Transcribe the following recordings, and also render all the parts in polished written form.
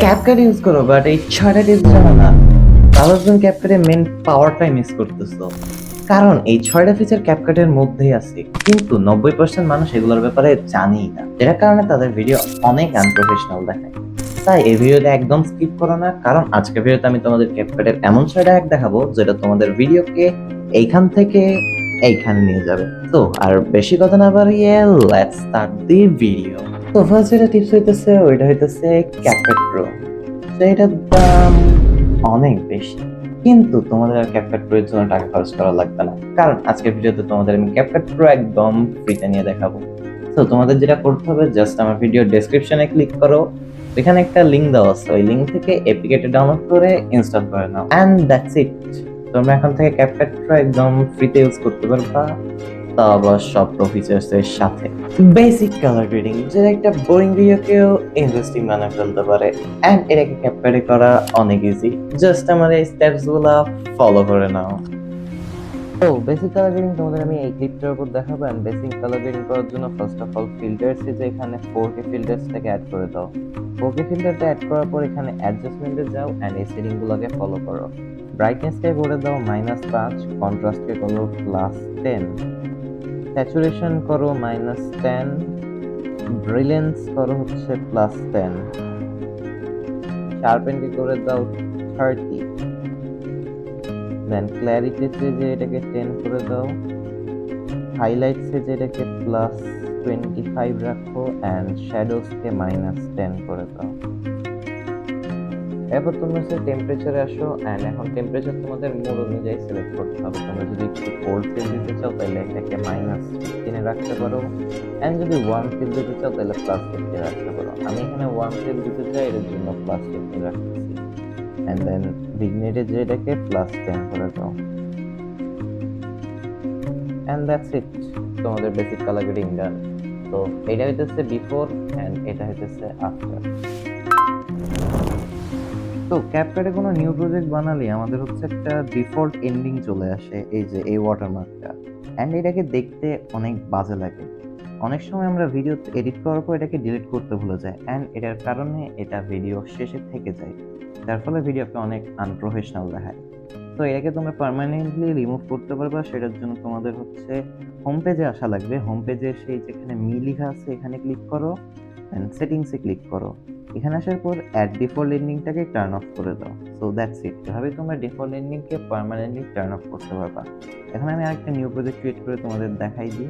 CapCut use করো, but এই 6টা টিপস জানো না, তাহলে তুমি ক্যাপকাটের মেন পাওয়ারটাই মিস করতেছো। কারণ এই 6টা ফিচার ক্যাপকাটের মধ্যেই আছে, কিন্তু 90% মানুষ এগুলোর ব্যাপারে জানেই না, যেটার কারণে তাদের ভিডিও অনেক আনপ্রফেশনাল দেখায়। তাই এই ভিডিওটা একদম স্কিপ করো না, কারণ আজকের ভিডিওতে আমি তোমাদের ক্যাপকাটের এমন 6টা হ্যাক দেখাবো যেটা তোমাদের ভিডিওকে এইখান থেকে এইখানে নিয়ে যাবে। তো আর বেশি কথা না বাড়িয়ে লেটস স্টার্ট দি ভিডিও। তো ফার্স্ট যেটা টিপস হইতেছে ওইটা হইতেছে ক্যাপকাট প্রো। তো এটার দাম অনেক বেশি, কিন্তু তোমাদের আর ক্যাপকাট প্রো এর জন্য টাকা খরচ করা লাগবে না, কারণ আজকের ভিডিওতে তোমাদের আমি ক্যাপকাট প্রো একদম ফ্রিতে নিয়ে দেখাবো। তো তোমাদের যেটা করতে হবে, জাস্ট আমার ভিডিও ডেসক্রিপশনে ক্লিক করো, এখানে একটা লিংক দেওয়া আছে, ওই লিংক থেকে এপিকেটা ডাউনলোড করে ইনস্টল করে নাও, এন্ড দ্যাটস ইট। তোমরা এখন থেকে ক্যাপকাট প্রো একদম ফ্রিতে ইউজ করতে পারবা, তা আবার সব ফিচার্স এর সাথে। বেসিক কালার গ্রেডিং, যেটা একটা বোরিং ভিডিওকেও ইন্টারেস্টিং বানায় ফেলতে পারে, এন্ড এটাকে ক্যাপকাটে করা অনেক ইজি। জাস্ট আমার এই স্টেপস গুলা ফলো করে নাও। তো বেসিক কালার গ্রেডিং তোমাদের আমি এই ক্লিপটার উপর দেখাবো। এন্ড বেসিক কালার গ্রেডিং করার জন্য ফার্স্ট অফ অল ফিল্টারস যে এখানে 4K ফিল্টারসটাকে অ্যাড করে দাও। 4K ফিল্টারটা অ্যাড করার পর এখানে অ্যাডজাস্টমেন্টে যাও এন্ড এই সেটিং গুলোকে ফলো করো। ব্রাইটনেসকে করে দাও -5, কন্ট্রাস্টকে করো +10, স্যাচুরেশন করো -10, ব্রিলিয়েন্স করো হচ্ছে +10, শার্পেনকে করে দাও 30, দেন ক্ল্যারিটিতে যে এটাকে 10 করে দাও, হাইলাইটসে যে এটাকে +25 রাখো, অ্যান্ড শ্যাডোজকে -10 করে দাও। এরপর তোমরা হচ্ছে টেম্পারেচারে আসো, অ্যান্ড এখন টেম্পারেচার তোমাদের মুড অনুযায়ী সিলেক্ট করতে হবে। তোমরা যদি একটু কোল্ড ফিল দিতে চাও তাহলে এটাকে -15 রাখতে পারো, অ্যান্ড যদি ওয়ার্ম ফিল দিতে চাও তাহলে +15 রাখতে পারো। আমি এখানে ওয়ার্ম ফিল দিতে চাই, এর জন্য +15 রাখতেছি, অ্যান্ড দেন ভিগনেটে যে এটাকে +10 করে দাও, অ্যান্ড দ্যাটস ইট। তোমাদের বেসিক কালার গ্রেডিং ডান। তো এটা হইতেছে বিফোর অ্যান্ড এটা হইতেছে আফটার। তো ক্যাপকাটে কোনো নিউ প্রজেক্ট বানালে আমাদের হচ্ছে একটা ডিফল্ট এন্ডিং চলে আসে, এই যে এই ওয়াটারমার্কটা, অ্যান্ড এটাকে দেখতে অনেক বাজে লাগে। অনেক সময় আমরা ভিডিও এডিট করার পর এটাকে ডিলিট করতে ভুলে যাই, অ্যান্ড এটার কারণে এটা ভিডিও শেষে থেকে যায়, যার ফলে ভিডিওকে অনেক আনপ্রফেশনাল দেখায়। তো এটাকে তোমরা পার্মানেন্টলি রিমুভ করতে পারবা। সেটার জন্য তোমাদের হচ্ছে হোম পেজে আসা লাগবে। হোম পেজে সেই যেখানে মি লেখা আছে এখানে ক্লিক করো, অ্যান্ড সেটিংসে ক্লিক করো। এখানে আসার পর অ্যাড ডিফল্ট এন্ডিংটাকে টার্ন অফ করে দাও। So that's it. এভাবে তোমরা ডিফল্ট এন্ডিংকে পার্মানেন্টলি টার্ন অফ করতে পারবা। এখন আমি আরেকটা নিউ প্রজেক্ট ক্রিয়েট করে তোমাদের দেখাই দিই।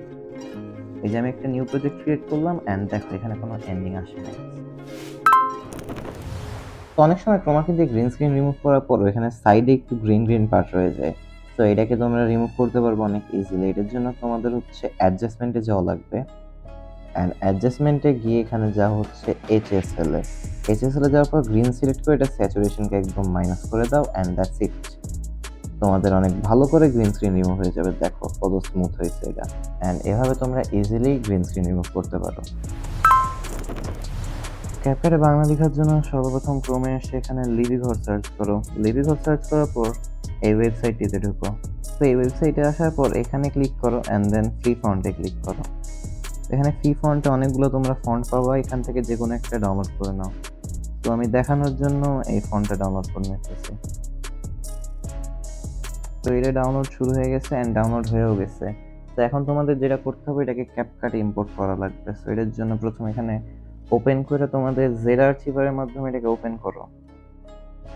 এই যে আমি একটা নিউ প্রজেক্ট ক্রিয়েট করলাম, অ্যান্ড দেখো এখানে কোনো এন্ডিং আসে নাই। তো অনেক সময় ক্রোমাকি দিয়ে গ্রিন স্ক্রিন রিমুভ করার পর এখানে সাইডে একটু গ্রিন গ্রিন পার্ট রয়ে যায়। তো এটাকে তোমরা রিমুভ করতে পারবে অনেক ইজিলি। এটার জন্য তোমাদের হচ্ছে অ্যাডজাস্টমেন্টে যাওয়া লাগবে, অ্যান্ড অ্যাডজাস্টমেন্টে গিয়ে এখানে যা হচ্ছে এইচএসএল এ যাওয়ার পর গ্রিন সিলেক্ট করে এটা স্যাচুরেশনকে একদম মাইনাস করে দাও, অ্যান্ড দ্যাটস ইট। তোমাদের অনেক ভালো করে গ্রিন স্ক্রিন রিমুভ হয়ে যাবে। দেখো কত স্মুথ হয়েছে এটা, অ্যান্ড এভাবে তোমরা ইজিলি গ্রিন স্ক্রিন রিমুভ করতে পারো। ক্যাপকাটে বাংলা লেখার জন্য সর্বপ্রথম ক্রমে এসে এখানে লিপি ঘর সার্চ করো। লিপি ঘর সার্চ করার পর এই ওয়েবসাইটটিতে ঢুকো। তো এই ওয়েবসাইটে আসার পর এখানে ক্লিক করো, অ্যান্ড দেন ফ্রি ফন্টে ক্লিক করো। এখানে ফ্রি ফন্টে অনেকগুলো তোমরা ফন্ট পাবা, এখান থেকে যে কোনো একটা ডাউনলোড করে নাও। তো আমি দেখানোর জন্য এই ফন্টটা ডাউনলোড করে নিতেছি। তো এটা ডাউনলোড শুরু হয়ে গেছে, অ্যান্ড ডাউনলোড হয়েও গেছে। তো এখন তোমাদের যেটা করতে হবে, এটাকে ক্যাপকাটে ইম্পোর্ট করা লাগবে। সো এটার জন্য প্রথমে এখানে ওপেন করে তোমাদের জেড আর্চিভারের মাধ্যমে এটাকে ওপেন করো,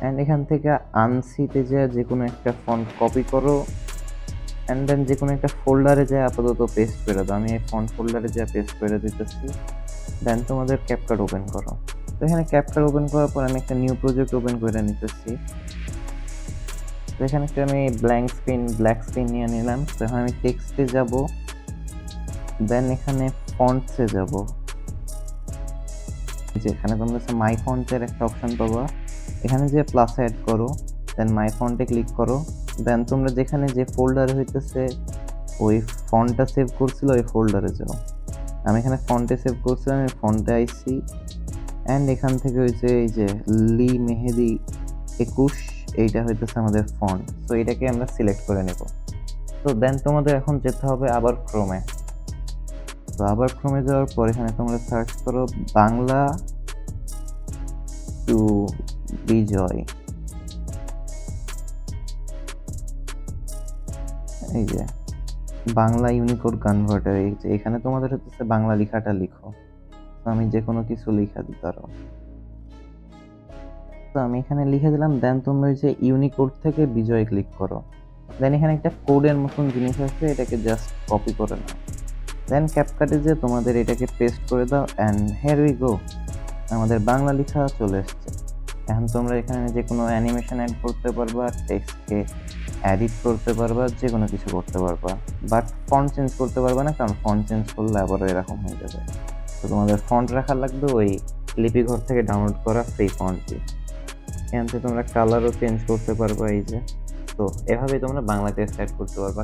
অ্যান্ড এখান থেকে আনসিতে যে কোনো একটা ফন্ট কপি করো, অ্যান্ড দেন যে কোনো একটা ফোল্ডারে যায় আপাতত পেস্ট করে দাও। আমি এই ফন্ট ফোল্ডারে যা পেস্ট করে দিতেছি। দেন তোমাদের ক্যাপকাট ওপেন করো। তো এখানে ক্যাপকাট ওপেন করার পর আমি একটা নিউ প্রজেক্ট ওপেন করে নিতেছি। তো এখানে একটা আমি ব্ল্যাক স্ক্রিন নিয়ে নিলাম। তো এখন আমি টেক্সটে যাব, দেন এখানে ফন্টসে যাব। যেখানে তোমরা মাই ফন্টের একটা অপশন পাবা, এখানে যে প্লাস অ্যাড করো, দেন মাই ফন্টে ক্লিক করো। দেন তোমরা যেখানে যে ফোল্ডারে হইতেছে ওই ফন্টটা সেভ করছিল ওই ফোল্ডারে যাও। আমি এখানে ফন্টে সেভ করছিলাম, আমি ফন্টে আইছি, অ্যান্ড এখান থেকে হয়েছে এই যে লি মেহেদি 21, এইটা হইতেছে আমাদের ফন্ট। তো এটাকে আমরা সিলেক্ট করে নেব। তো দেন তোমাদের এখন যেতে হবে আবার ক্রোমে। তো আবার ক্রোমে যাওয়ার পর এখানে তোমরা সার্চ করো বাংলা টু বিজয়। এই যে বাংলা ইউনিকোড কনভার্টার, এই যে এখানে তোমাদের হচ্ছে বাংলা লেখাটা লিখো। তো আমি যে কোনো কিছু লিখা দিতে পারো। তো আমি এখানে লিখে দিলাম, দেন তোমরা ওই যে ইউনিকোড থেকে বিজয় ক্লিক করো। দেন এখানে একটা কোডের মতন জিনিস আছে, এটাকে জাস্ট কপি করে নাও। দেন ক্যাপকাটে যে তোমাদের এটাকে পেস্ট করে দাও অ্যান্ড হেয়ার উই গো, আমাদের বাংলা লেখা চলে এসছে। এখন তোমরা এখানে যে কোনো অ্যানিমেশন অ্যাড করতে পারবা, টেক্সটকে এডিট করতে পারবা, যে কোনো কিছু করতে পারবা, বাট ফন্ট চেঞ্জ করতে পারবা না, কারণ ফন্ট চেঞ্জ করলে আবারও এরকম হয়ে যাবে। তো তোমাদের ফন্ট রাখা লাগবে ওই লিপিঘর থেকে ডাউনলোড করা ফ্রি ফন্টটি। এখান থেকে তোমরা কালারও চেঞ্জ করতে পারবা, এই যে। তো এভাবেই তোমরা বাংলা টেক্সট অ্যাড করতে পারবা।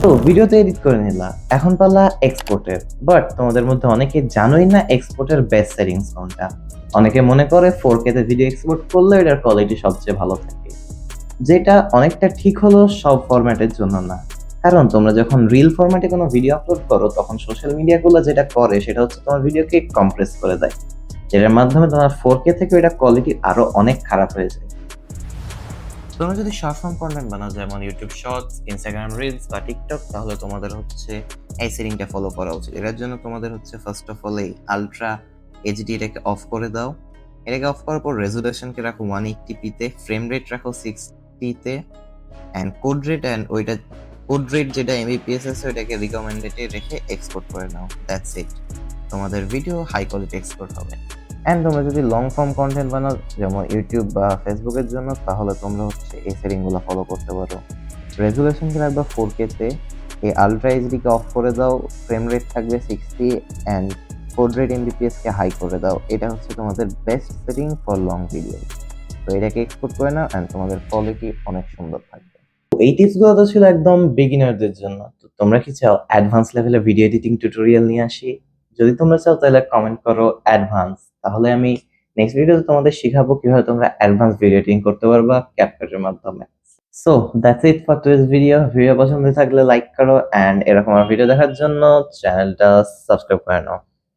তো ভিডিওতে এডিট করে নিলা, এখন পালা এক্সপোর্টের। বাট তোমাদের মধ্যে অনেকে জানোই না এক্সপোর্টের বেস্ট সেটিংস কোনটা। অনেকে মনে করে 4K তে ভিডিও এক্সপোর্ট করলে এটার কোয়ালিটি সবচেয়ে ভালো থাকে, যেটা অনেকটা ঠিক হলো সব ফরম্যাটের জন্য না। কারণ তোমরা যখন রিল ফরম্যাটে কোনো ভিডিও আপলোড করো, তখন সোশ্যাল মিডিয়াগুলো যেটা করে সেটা হচ্ছে তোমার ভিডিওকে কম্প্রেস করে দেয়, যেটার মাধ্যমে তোমার 4K থেকে এটা কোয়ালিটি আরো অনেক খারাপ হয়ে যায়। তোমরা যদি শর্ট ফর্ম কন্টেন্ট বানাও, যেমন ইউটিউব শর্টস, ইনস্টাগ্রাম রিলস বা টিকটক, তাহলে তোমাদের হচ্ছে এই সেটিংটা ফলো করা উচিত। এটার জন্য তোমাদের হচ্ছে ফার্স্ট অফ অল এই আলট্রা এইচডি এটাকে অফ করে দাও। এটাকে অফ করার পর রেজুলেশনকে রাখো 180p তে, ফ্রেম রেট রাখো 60 তে, অ্যান্ড কোড রেট যেটা এমবিপিএস আছে ওইটাকে রিকমেন্ডেডে রেখে এক্সপোর্ট করে নাও। দ্যাটস ইট, তোমাদের ভিডিও হাই কোয়ালিটি এক্সপোর্ট হবে। অ্যান্ড তোমরা যদি লং ফর্ম কন্টেন্ট বানাও, যেমন ইউটিউব বা ফেসবুকের জন্য, তাহলে তোমরা হচ্ছে এই সেটিংগুলো ফলো করতে পারো। রেজুলেশনকে রাখবা 4K তে, এই আলট্রা এইচডিকে অফ করে দাও, ফ্রেম রেট থাকবে 60 অ্যান্ড কোড রেট এমবিপিএস কে হাই করে দাও। এটা হচ্ছে তোমাদের best setting for long video. তো এটাকে এক্সপোর্ট করে নাও অ্যান্ড তোমাদের কোয়ালিটি অনেক সুন্দর থাকবে। এই টিপসগুলো তো ছিল একদম বিগিনারদের জন্য। তো তোমরা কি চাও অ্যাডভান্স লেভেলে ভিডিও এডিটিং টিউটোরিয়াল নিয়ে আসি? যদি তোমরা চাও তাহলে কমেন্ট করো অ্যাডভান্স, তাহলে আমি নেক্সট ভিডিওতে তোমাদের শিখাবো কিভাবে তোমরা অ্যাডভান্স ভিডিও এডিটিং করতে পারবা ক্যাপকাটের মাধ্যমে। So that's it for today's video. Video পছন্দ থাকলে লাইক করো অ্যান্ড এরকম আর ভিডিও দেখার জন্য চ্যানেলটা সাবস্ক্রাইব করে নাও।